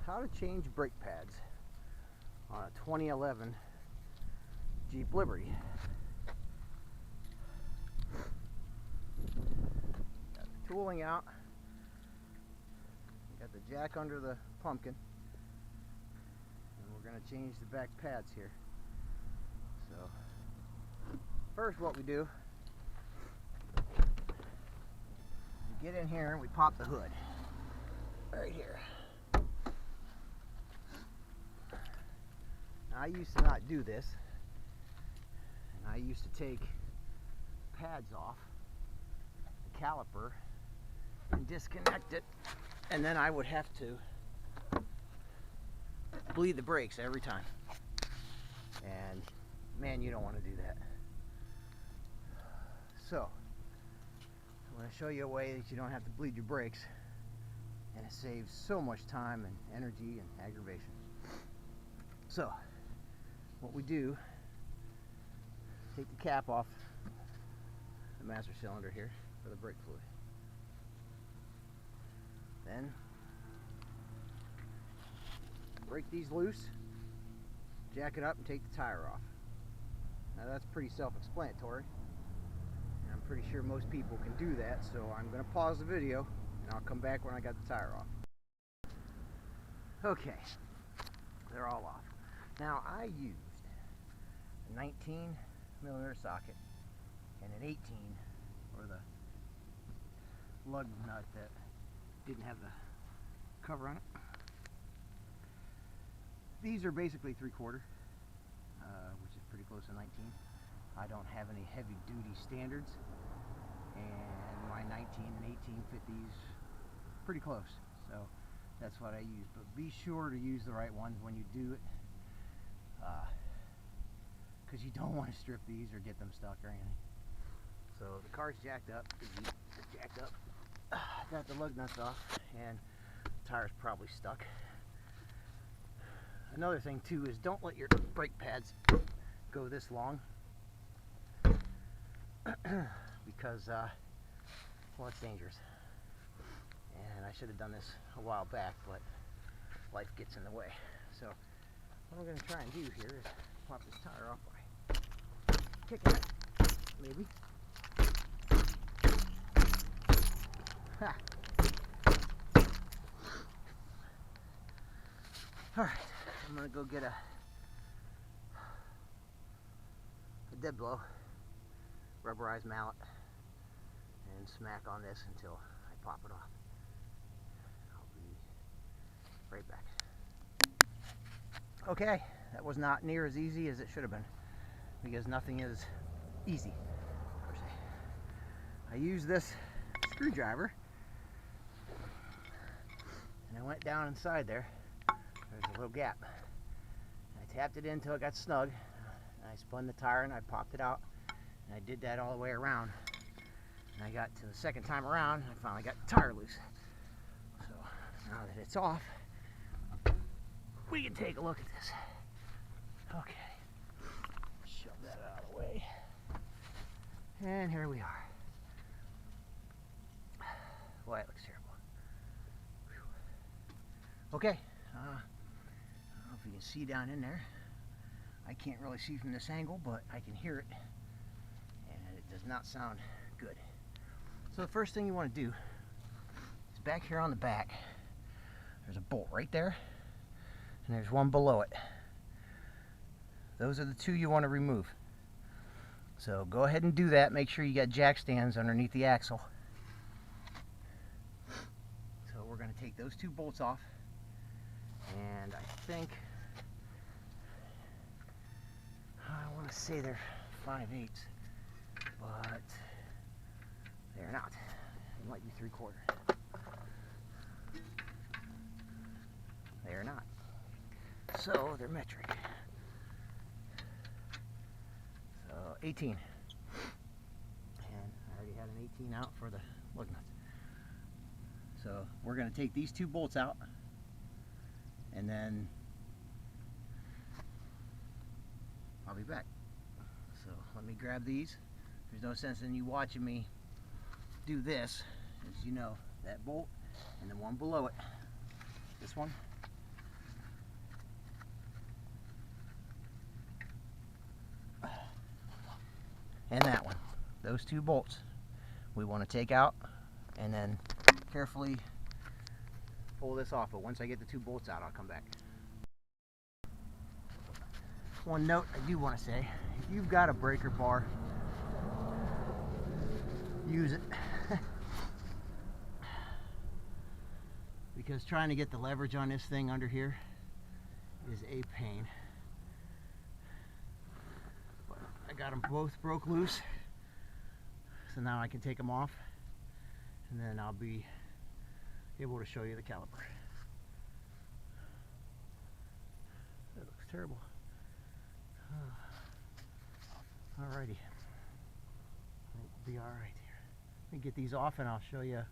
how to change brake pads on a 2011 Jeep Liberty. Got the tooling out, got the jack under the pumpkin, and we're going to change the back pads here. So first what we do, we get in here and we pop the hood right here. Now, I used to not do this, and I used to take pads off the caliper and disconnect it, and then I would have to bleed the brakes every time, and man, you don't want to do that. So I'm going to show you a way that you don't have to bleed your brakes, and it saves so much time and energy and aggravation. So what we do, take the cap off the master cylinder here for the brake fluid. Then break these loose, jack it up, and take the tire off. Now that's pretty self-explanatory, and I'm pretty sure most people can do that, so I'm going to pause the video and I'll come back when I got the tire off. Okay, they're all off. Now I used a 19mm socket and an 18 for the lug nut that didn't have the cover on it. These are basically 3/4, which is pretty close to 19. I don't have any heavy duty standards, and my 19 and 18 fit these pretty close, so that's what I use. But be sure to use the right ones when you do it, because you don't want to strip these or get them stuck or anything. So the car's jacked up, the Jeep is jacked up. Got the lug nuts off, and the tire's probably stuck. Another thing too is don't let your brake pads go this long, because well, it's dangerous. And I should have done this a while back, but life gets in the way. So what I'm going to try and do here is pop this tire off by kicking it, maybe. Ha. Alright, I'm going to go get a dead blow, rubberized mallet, and smack on this until I pop it off. I'll be right back. Okay, that was not near as easy as it should have been, because nothing is easy, per se. I used this screwdriver, and I went down inside there. There's a little gap. I tapped it in until it got snug. I spun the tire and I popped it out, and I did that all the way around. And I got to the second time around, I finally got the tire loose. So now that it's off, we can take a look at this. Okay, shove that out of the way, and here we are. Boy, it looks terrible. Whew. Okay, I don't know if you can see down in there. I can't really see from this angle, but I can hear it, and it does not sound good. So the first thing you want to do is back here on the back, there's a bolt right there, and there's one below it. Those are the two you want to remove. So go ahead and do that. Make sure you got jack stands underneath the axle. So we're going to take those two bolts off, and I think, I want to say they're 5/8, but they're not. They might be 3/4. They are not. So they're metric. So 18. And I already had an 18 out for the lug nuts. So we're going to take these two bolts out, and then I'll be back. So let me grab these. There's no sense in you watching me do this, as you know, that bolt and the one below it, this one, and that one. Those two bolts we want to take out and then carefully pull this off. But once I get the two bolts out, I'll come back. One note I do want to say, if you've got a breaker bar, use it. Because trying to get the leverage on this thing under here is a pain. But I got them both broke loose, so now I can take them off, and then I'll be able to show you the caliper. That looks terrible. Alrighty, we'll be all right here. Let me get these off, and I'll show you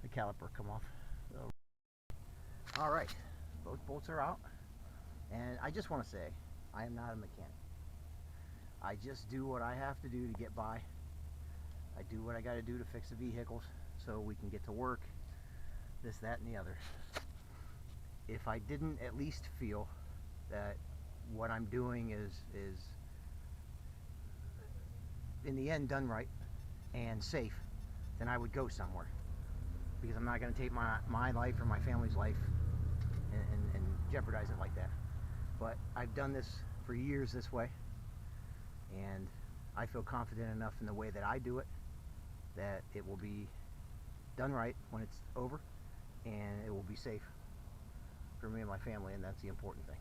the caliper come off. So, all right, both bolts are out, and I just want to say I am not a mechanic. I just do what I have to do to get by. I do what I got to do to fix the vehicles so we can get to work, this, that, and the other. If I didn't at least feel that what I'm doing is in the end done right and safe, then I would go somewhere, because I'm not going to take my life or my family's life and jeopardize it like that. But I've done this for years this way, and I feel confident enough in the way that I do it that it will be done right when it's over, and it will be safe for me and my family, and that's the important thing.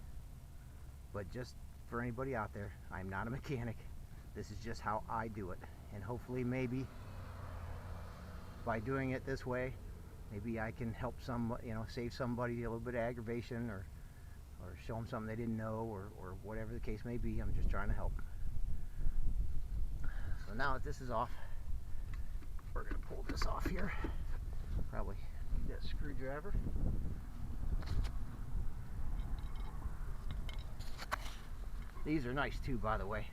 But just for anybody out there, I'm not a mechanic. This is just how I do it, and hopefully maybe by doing it this way, maybe I can help save somebody a little bit of aggravation, or show them something they didn't know, or whatever the case may be. I'm just trying to help. So now that this is off, we're going to pull this off here. Probably need a screwdriver. These are nice too, by the way,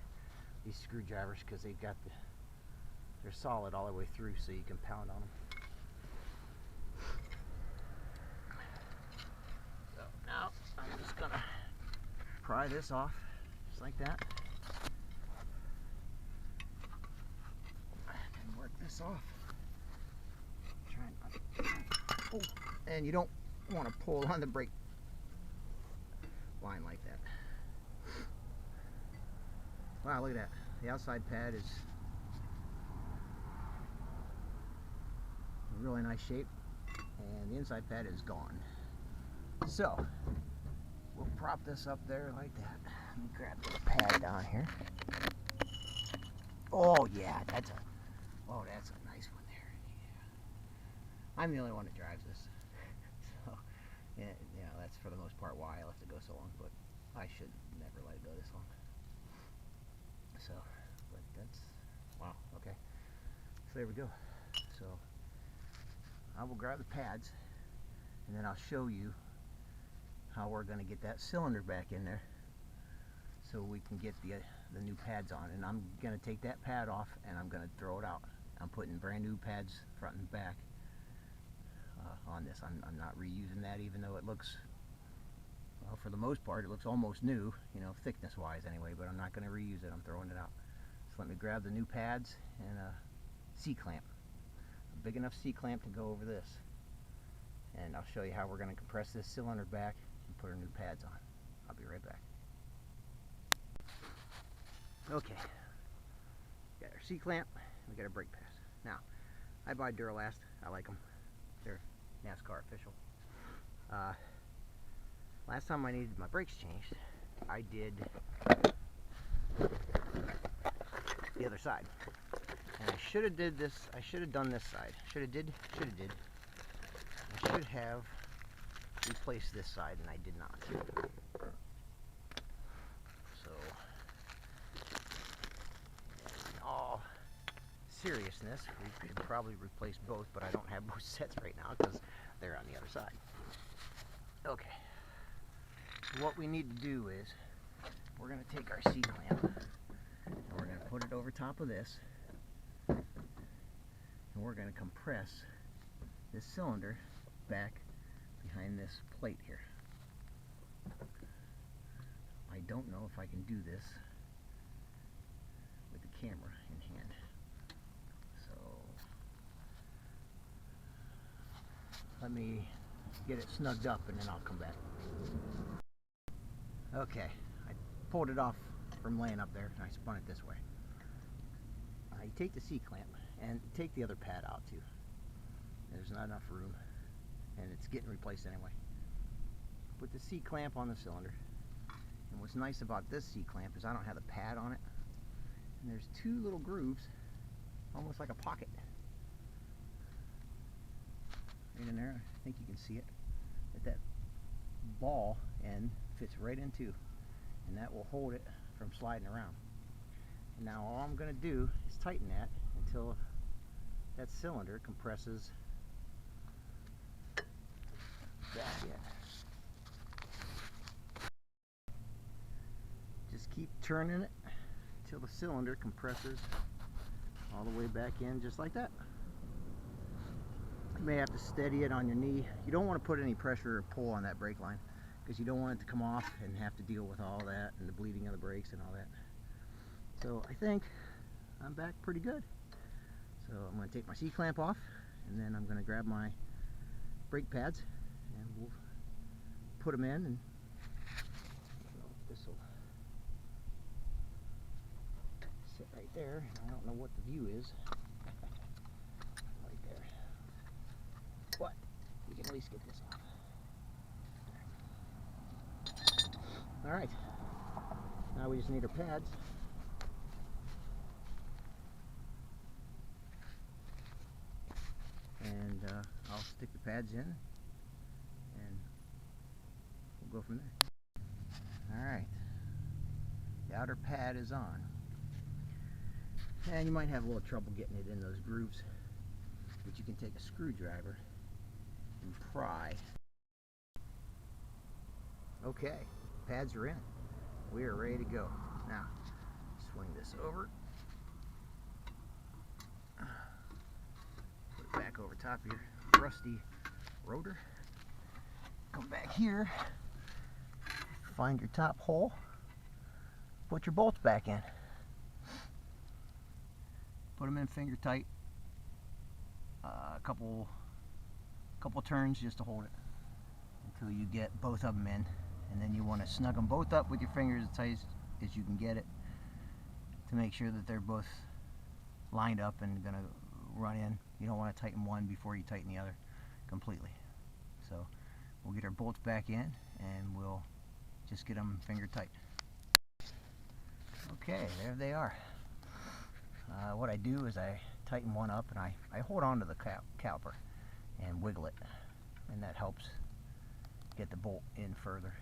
these screwdrivers, because they're solid all the way through, so you can pound on them. So now I'm just gonna pry this off, just like that, and work this off. And you don't want to pull on the brake line like that. Wow, look at that. The outside pad is in really nice shape, and the inside pad is gone. So we'll prop this up there like that. Let me grab the pad down here. Oh yeah, that's a nice one there. Yeah. I'm the only one that drives this, so yeah, that's for the most part why I left it go so long. But I should never let it go this long. So, but that's, wow, okay. So there we go. So I will grab the pads, and then I'll show you how we're going to get that cylinder back in there so we can get the new pads on. And I'm going to take that pad off, and I'm going to throw it out. I'm putting brand new pads front and back on this. I'm not reusing that, even though it looks, well, for the most part, it looks almost new, thickness wise anyway, but I'm not going to reuse it. I'm throwing it out. So let me grab the new pads and a C-clamp, a big enough C-clamp to go over this, and I'll show you how we're going to compress this cylinder back and put our new pads on. I'll be right back. Okay, got our C-clamp, we got our brake pads. Now, I buy Duralast. I like them. They're NASCAR official. Last time I needed my brakes changed, I did the other side, and I should have done this side. I should have replaced this side, and I did not. So, in all seriousness, we could probably replace both, but I don't have both sets right now because they're on the other side. Okay. What we need to do is we're going to take our C-clamp and we're going to put it over top of this, and we're going to compress this cylinder back behind this plate here. I don't know if I can do this with the camera in Let me get it snugged up and then I'll come back. Okay, I pulled it off from laying up there and I spun it this way. You take the C-clamp and take the other pad out too. There's not enough room and it's getting replaced anyway. Put the C-clamp on the cylinder. And what's nice about this C-clamp is I don't have the pad on it. And there's two little grooves, almost like a pocket. Right in there, I think you can see it. That ball end fits right into, and that will hold it from sliding around. And now all I'm going to do is tighten that until that cylinder compresses back in. Just keep turning it until the cylinder compresses all the way back in, just like that. You may have to steady it on your knee. You don't want to put any pressure or pull on that brake line because you don't want it to come off and have to deal with all that and the bleeding of the brakes and all that. So I think I'm back pretty good. So I'm going to take my C-clamp off and then I'm going to grab my brake pads and we'll put them in, and this will sit right there. I don't know what the view is. Right there. But we can at least get this off. Alright. Now we just need our pads. And I'll stick the pads in and we'll go from there. Alright. The outer pad is on. And you might have a little trouble getting it in those grooves, but you can take a screwdriver and pry. Okay, pads are in. We are ready to go. Now, swing this over. Put it back over top of your rusty rotor. Come back here. Find your top hole. Put your bolts back in. Put them in finger tight. A couple turns just to hold it until you get both of them in, and then you want to snug them both up with your fingers as tight as you can get it to make sure that they're both lined up and gonna run in. You don't want to tighten one before you tighten the other completely. So we'll get our bolts back in and we'll just get them finger tight. Okay, there they are. What I do is I tighten one up and I hold on to the caliper and wiggle it, and that helps get the bolt in further.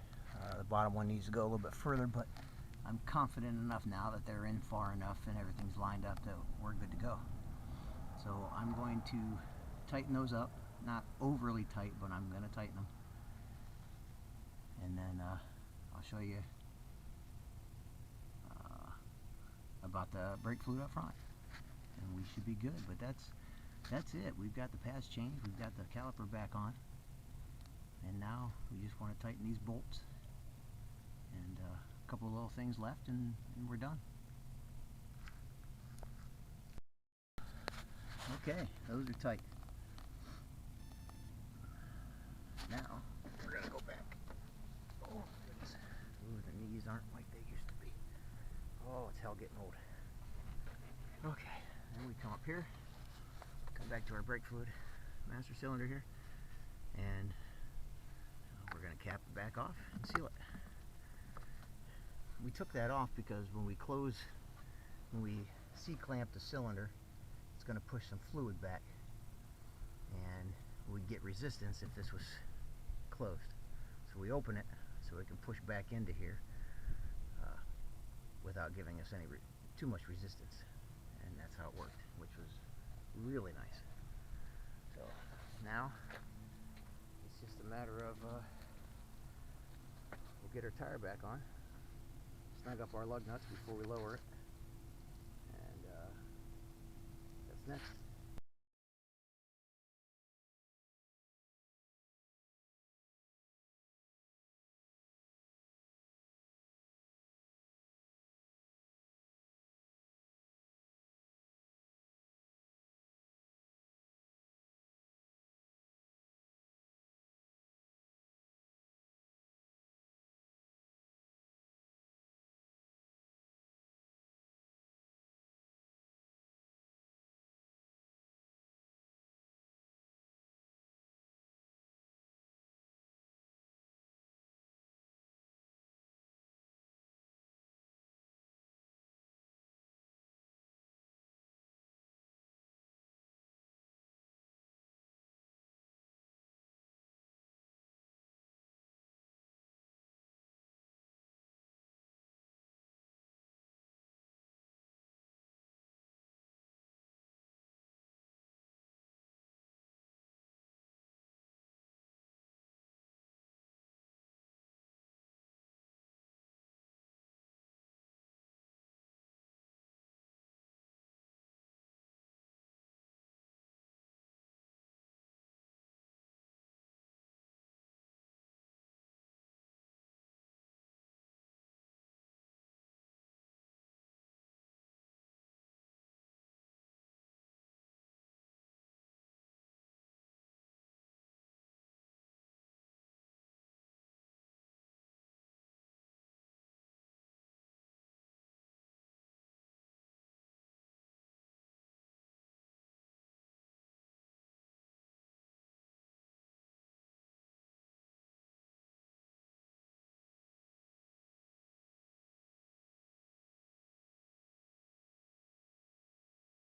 The bottom one needs to go a little bit further, but I'm confident enough now that they're in far enough and everything's lined up that we're good to go. So I'm going to tighten those up, not overly tight, but I'm going to tighten them. And then I'll show you about the brake fluid up front, and we should be good. But that's it. We've got the pads changed, we've got the caliper back on, and now we just want to tighten these bolts, and a couple of little things left, and we're done. Okay, those are tight. Now we're gonna go back. Oh goodness. Ooh, the knees aren't like they used to be. Oh, it's hell getting old. Okay, then we come up here, come back to our brake fluid master cylinder here, and we're going to cap it back off and seal it. We took that off because when we C-clamp the cylinder, it's going to push some fluid back, and we'd get resistance if this was closed. So we open it so it can push back into here without giving us any too much resistance, and that's how it worked, which was really nice. So now it's just a matter of we'll get our tire back on, snug up our lug nuts before we lower it, and that's next.